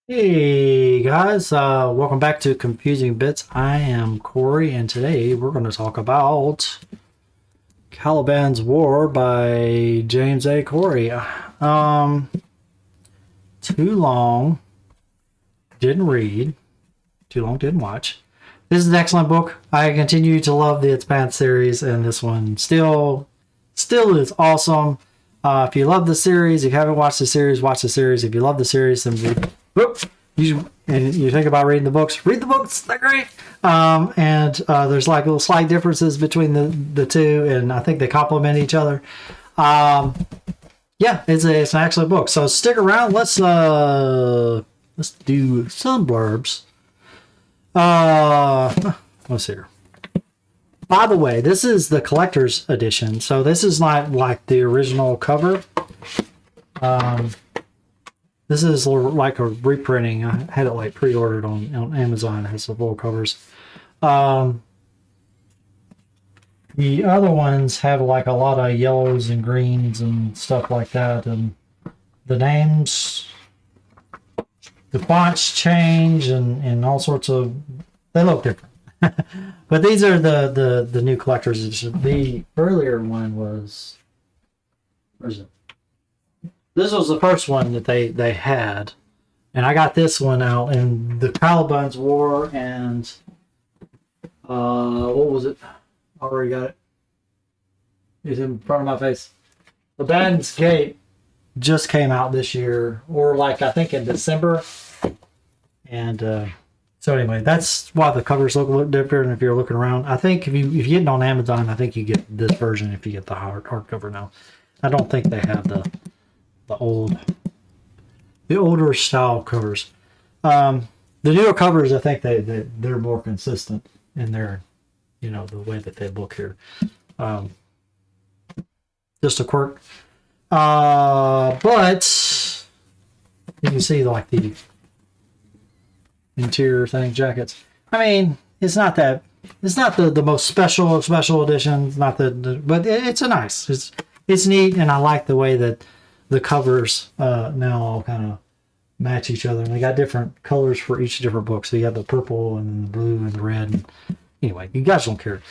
Hey guys, welcome back to Confusing Bits. I am Corey, and today we're going to talk about Caliban's War by James A. Corey. Too long, didn't read, too long, didn't watch. This is an excellent book. I continue to love the Expanse series, and this one still is awesome. If you love the series, if you haven't watched the series, watch the series. If you love the series, then read. Whoop, you think about reading the books, read the books. They're great. There's like little slight differences between the two, and I think they complement each other. Yeah, it's an excellent book. So stick around. Let's do some blurbs. Let's see here. By the way, this is the collector's edition, so this is not like the original cover. This is like a reprinting. I had it like pre-ordered on Amazon. It has the full covers. The other ones have like a lot of yellows and greens and stuff like that, and the names, the fonts change and all sorts of. They look different. But these are the new collector's edition. The earlier one was, where's it? This was the first one that they had, and I got this one out in the Caliban's War and what was it? I already got it. It's in front of my face. The Baden's Gate just came out this year, or like I think in December, and so anyway, that's why the covers look a little different. If you're looking around, I think if you get it on Amazon, I think you get this version if you get the hardcover now. I don't think they have the older style covers. The newer covers, I think they're more consistent in their, the way that they look here. Just a quirk. But you can see like the interior thing, jackets. I mean, it's not the most special edition. It's not but it's a nice. It's neat, and I like the way that the covers now all kind of match each other, and they got different colors for each different book. So you have the purple and the blue and the red. And anyway, you guys don't care.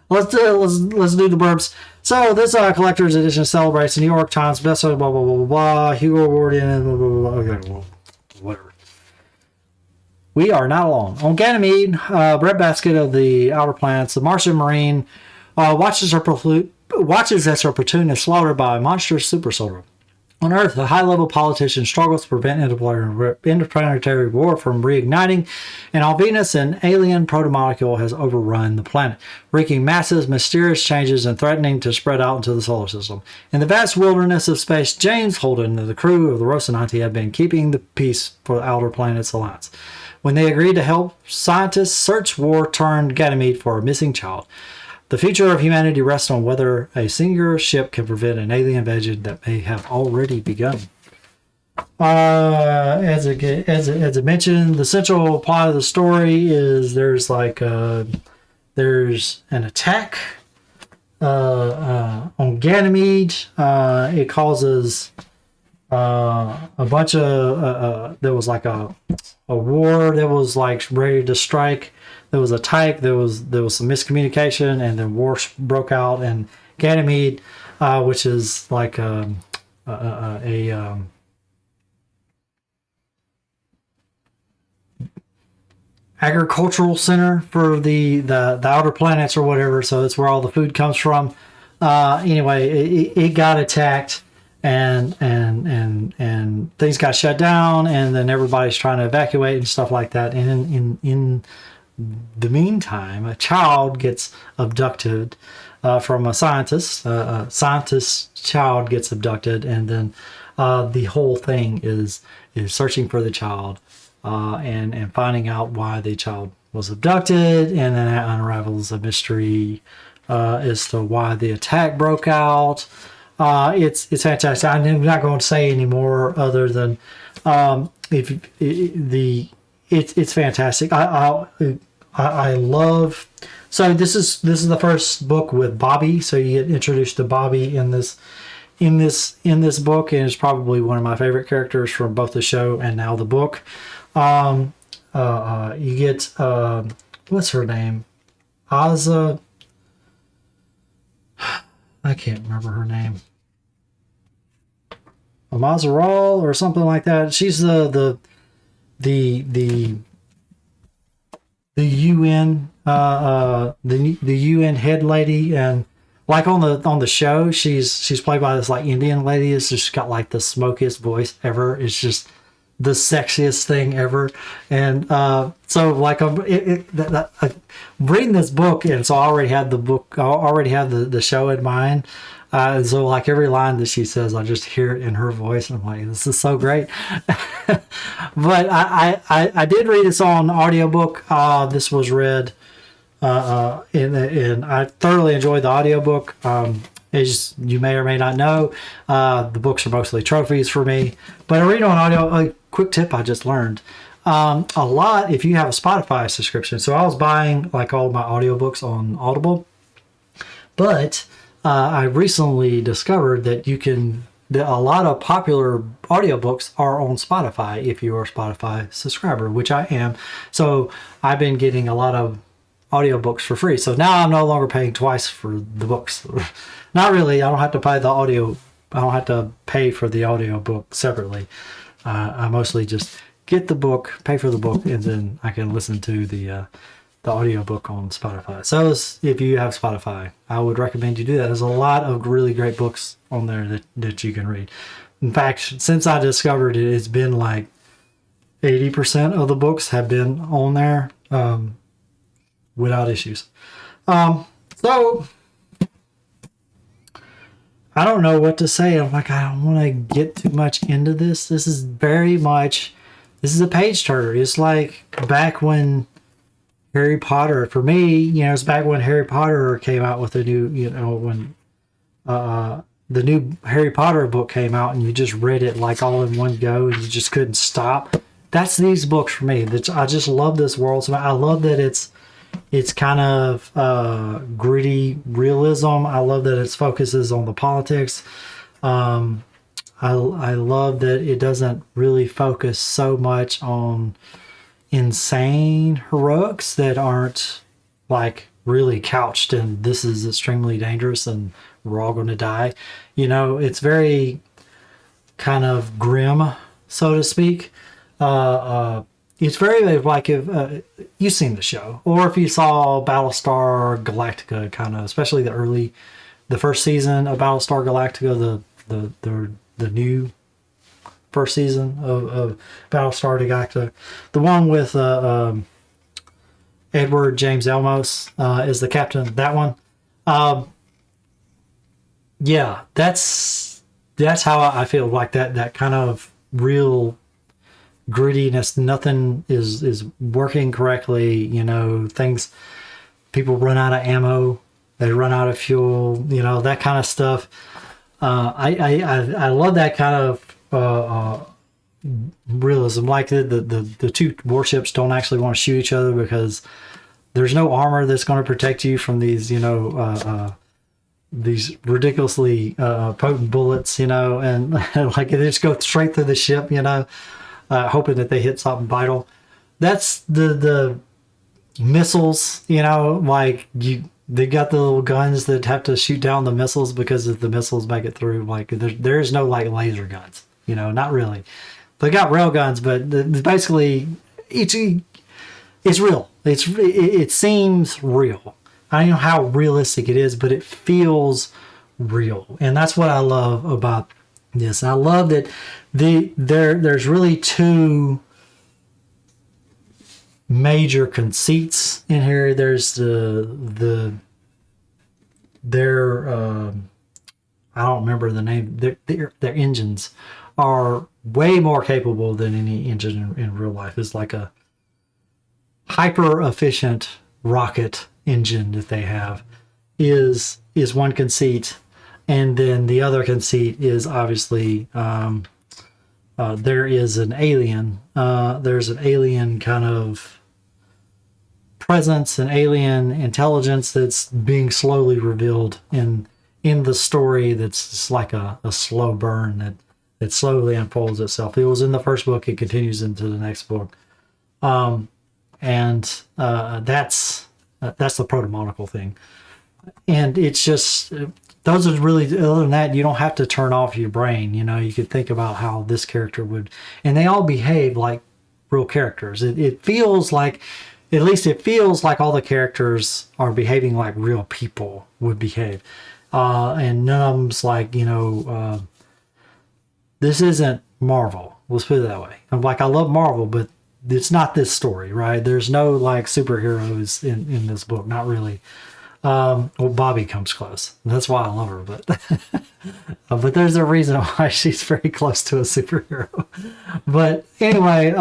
let's do the blurbs. So this collector's edition celebrates the New York Times bestseller, blah blah blah blah blah, Hugo Award, and blah blah blah. Okay, well, whatever. We are not alone. On Ganymede, breadbasket of the outer planets, the Martian Marine watches as her platoon is slaughtered by a monstrous super soldier. On Earth, a high-level politician struggles to prevent interplanetary war from reigniting, and on Venus, an alien protomolecule has overrun the planet, wreaking massive, mysterious changes and threatening to spread out into the solar system. In the vast wilderness of space, James Holden and the crew of the Rocinante have been keeping the peace for the Outer Planets Alliance. When they agreed to help scientists search war-torn Ganymede for a missing child, the future of humanity rests on whether a singular ship can prevent an alien invasion that may have already begun. As I mentioned, the central plot of the story is there's an attack on Ganymede. It causes a bunch of there was like a war that was like ready to strike. There was a type, there was some miscommunication, and then war broke out. And Ganymede, which is like a agricultural center for the outer planets or whatever. So that's where all the food comes from. Anyway, it got attacked. And things got shut down, and then everybody's trying to evacuate and stuff like that. And in the meantime, a child gets abducted from a scientist. A scientist's child gets abducted, and then the whole thing is searching for the child and finding out why the child was abducted, and then that unravels a mystery as to why the attack broke out. It's fantastic. I'm not going to say any more other than it's fantastic. I love. So this is the first book with Bobby. So you get introduced to Bobby in this in this book, and is probably one of my favorite characters from both the show and now the book. You get what's her name? Aza. I can't remember her name. Amazaral or something like that. She's the UN the UN head lady, and like on the show, she's played by this like Indian lady. It's just got like the smokiest voice ever. It's just the sexiest thing ever. And so like I'm reading this book, and so I already had the book. I already have the show in mind. So like every line that she says, I just hear it in her voice, and I'm like, this is so great. But I did read this on audiobook. This was read and I thoroughly enjoyed the audiobook. As you may or may not know, the books are mostly trophies for me, but I read on audio. A quick tip I just learned. A lot if you have a Spotify subscription. So I was buying like all my audiobooks on Audible, but I recently discovered that that a lot of popular audiobooks are on Spotify if you are a Spotify subscriber, which I am. So I've been getting a lot of audiobooks for free. So now I'm no longer paying twice for the books. Not really. I don't have to pay the audio. I don't have to pay for the audiobook separately. I mostly just get the book, pay for the book, and then I can listen to the audiobook on Spotify. So if you have Spotify, I would recommend you do that. There's a lot of really great books on there that you can read. In fact, since I discovered it, it's been like 80% of the books have been on there without issues. So I don't know what to say. I'm like, I don't want to get too much into this. This is a page turner. It's like back when Harry Potter, for me, it's back when Harry Potter came out with the new, when the new Harry Potter book came out and you just read it like all in one go and you just couldn't stop. That's these books for me. I just love this world. So I love that it's kind of gritty realism. I love that it focuses on the politics. I love that it doesn't really focus so much on insane heroics that aren't like really couched in this is extremely dangerous and we're all going to die. It's very kind of grim, so to speak. It's very like if you've seen the show, or if you saw Battlestar Galactica, kind of, especially the first season of Battlestar Galactica, the new first season of Battlestar Galactica, the one with Edward James Olmos is the captain. That one, yeah, that's how I feel like that kind of real grittiness. Nothing is working correctly. People run out of ammo, they run out of fuel. That kind of stuff. I love that kind of realism. Like the two warships don't actually want to shoot each other because there's no armor that's going to protect you from these these ridiculously potent bullets, and like they just go straight through the ship, hoping that they hit something vital. That's the missiles, like they got the little guns that have to shoot down the missiles because if the missiles make it through, like there's no like laser guns, not really. They got rail guns, but basically it's real. It seems real. I don't know how realistic it is, but it feels real, and that's what I love about this. And I love that there's really two major conceits in here. There's their I don't remember the name. Their engines are way more capable than any engine in real life. It's like a hyper efficient rocket engine that they have is one conceit. And then the other conceit is obviously there is an alien. There's an alien kind of presence, an alien intelligence that's being slowly revealed in in the story that's just like a slow burn that slowly unfolds itself. It was in the first book. It continues into the next book. And that's the protomonocle thing. And it's just, those are really, other than that, you don't have to turn off your brain. You know, you could think about how this character would, and they all behave like real characters. It feels like, at least it feels like all the characters are behaving like real people would behave. And none of them's like, you know, this isn't Marvel. Let's put it that way. I'm like, I love Marvel, but it's not this story, right? There's no like superheroes in this book. Not really. Well, Bobby comes close. That's why I love her, but there's a reason why she's very close to a superhero. But anyway,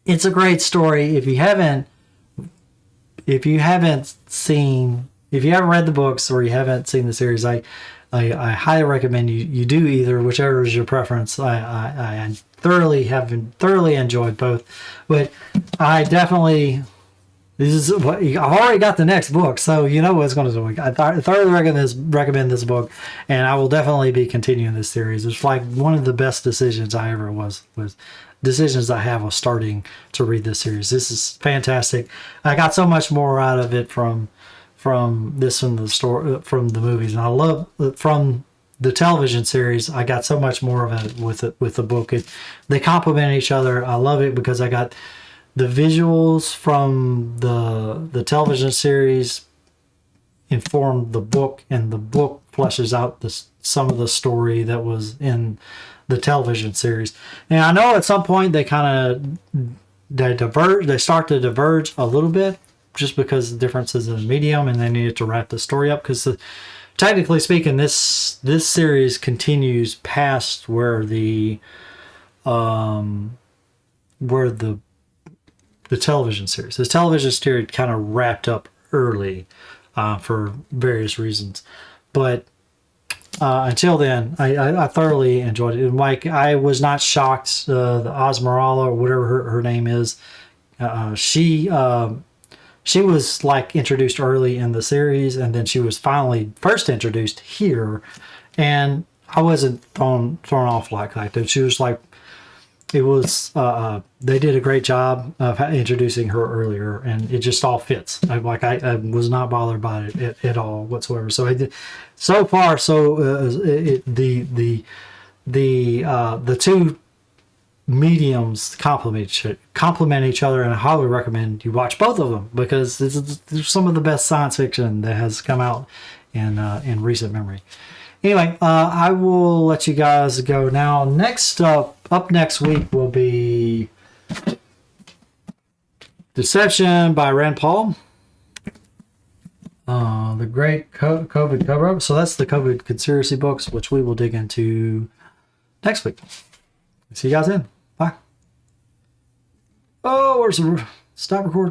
it's a great story. If you haven't read the books or you haven't seen the series, I highly recommend you do either, whichever is your preference. I thoroughly enjoyed both, but I definitely, I've already got the next book, so you know what's going to do. I thoroughly recommend this book, and I will definitely be continuing this series. It's like one of the best decisions I ever was starting to read this series. This is fantastic. I got so much more out of it from this from the story, from the movies, and I love from the television series. I got so much more of it with the book. They complement each other. I love it because I got the visuals from the television series informed the book, and the book fleshes out some of the story that was in the television series. And I know at some point they start to diverge a little bit, just because of the differences in the medium, and they needed to wrap the story up, because technically speaking, this series continues past where the television series. The television series kind of wrapped up early for various reasons, but until then, I thoroughly enjoyed it. And like, I was not shocked. The Osmerala, or whatever her name is, she was like introduced early in the series, and then she was finally first introduced here, and I wasn't thrown off like that. She was like, it was they did a great job of introducing her earlier, and it just all fits. I was not bothered by it at all whatsoever. So I did, so far, the two mediums complement each other, and I highly recommend you watch both of them, because they're some of the best science fiction that has come out in recent memory. Anyway, I will let you guys go now. Up next week will be Deception by Rand Paul. The Great COVID Cover-Up. So that's the COVID conspiracy books, which we will dig into next week. See you guys then. Bye. Oh, where's the stop recording?